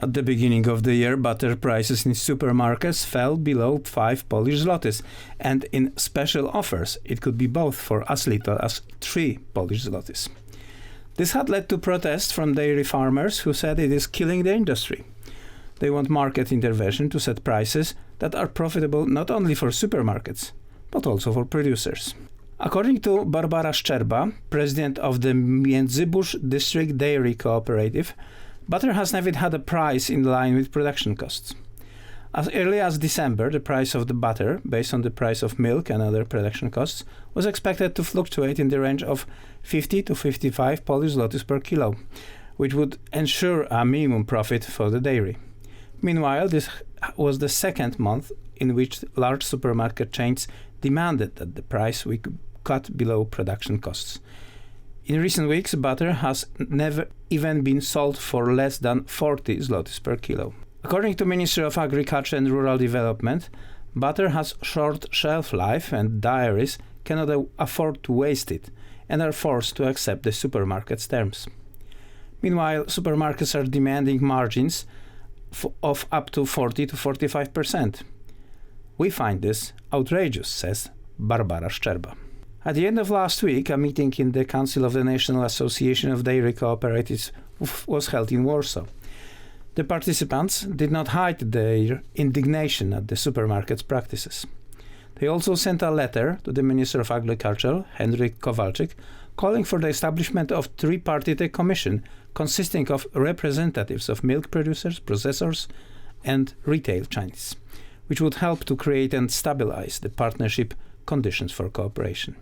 At the beginning of the year, butter prices in supermarkets fell below 5 Polish zlotys, and in special offers it could be both for as little as 3 Polish zlotys. This had led to protests from dairy farmers who said it is killing the industry. They want market intervention to set prices that are profitable not only for supermarkets, but also for producers. According to Barbara Szczerba, president of the Międzyburz District Dairy Cooperative, butter has never had a price in line with production costs. As early as December, the price of the butter, based on the price of milk and other production costs, was expected to fluctuate in the range of 50 to 55 Polish zlotys per kilo, which would ensure a minimum profit for the dairy. Meanwhile, this was the second month in which large supermarket chains demanded that the price be cut below production costs. In recent weeks, butter has never even been sold for less than 40 zlotys per kilo. According to Ministry of Agriculture and Rural Development, butter has short shelf life and dairies cannot afford to waste it and are forced to accept the supermarket's terms. Meanwhile, supermarkets are demanding margins of up to 40 to 45%. We find this outrageous, says Barbara Szczerba. At the end of last week, a meeting in the Council of the National Association of Dairy Cooperatives was held in Warsaw. The participants did not hide their indignation at the supermarket's practices. They also sent a letter to the Minister of Agriculture, Henryk Kowalczyk, calling for the establishment of a tripartite commission consisting of representatives of milk producers, processors, and retail chains, which would help to create and stabilize the partnership conditions for cooperation.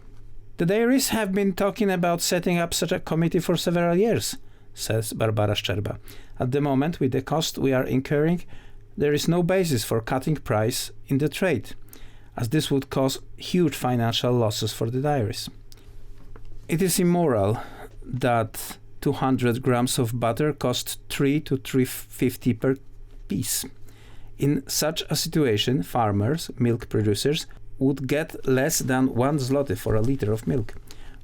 The dairies have been talking about setting up such a committee for several years, says Barbara Szczerba. At the moment, with the cost we are incurring, there is no basis for cutting price in the trade, as this would cause huge financial losses for the dairies. It is immoral that 200 grams of butter costs 3 to 3.50 per piece. In such a situation, farmers, milk producers, would get less than 1 zloty for a liter of milk,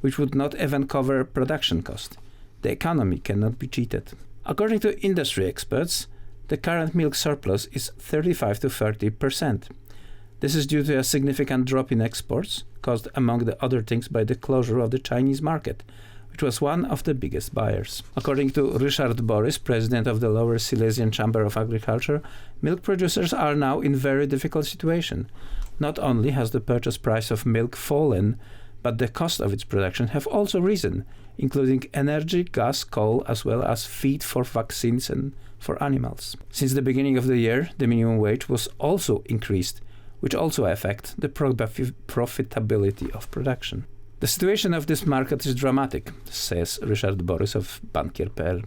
which would not even cover production cost. The economy cannot be cheated. According to industry experts, the current milk surplus is 35 to 30%. This is due to a significant drop in exports, caused among the other things by the closure of the Chinese market, which was one of the biggest buyers. According to Ryszard Borys, president of the Lower Silesian Chamber of Agriculture, milk producers are now in very difficult situation. Not only has the purchase price of milk fallen, but the cost of its production have also risen, including energy, gas, coal, as well as feed for vaccines and for animals. Since the beginning of the year, the minimum wage was also increased, which also affects the profitability of production. The situation of this market is dramatic, says Ryszard Borys of Bankier.pl.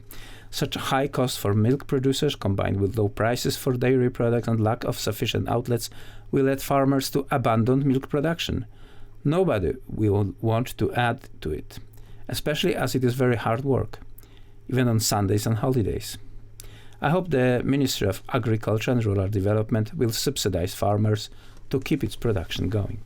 Such a high cost for milk producers, combined with low prices for dairy products and lack of sufficient outlets, will lead farmers to abandon milk production. Nobody will want to add to it, especially as it is very hard work, even on Sundays and holidays. I hope the Ministry of Agriculture and Rural Development will subsidize farmers to keep its production going.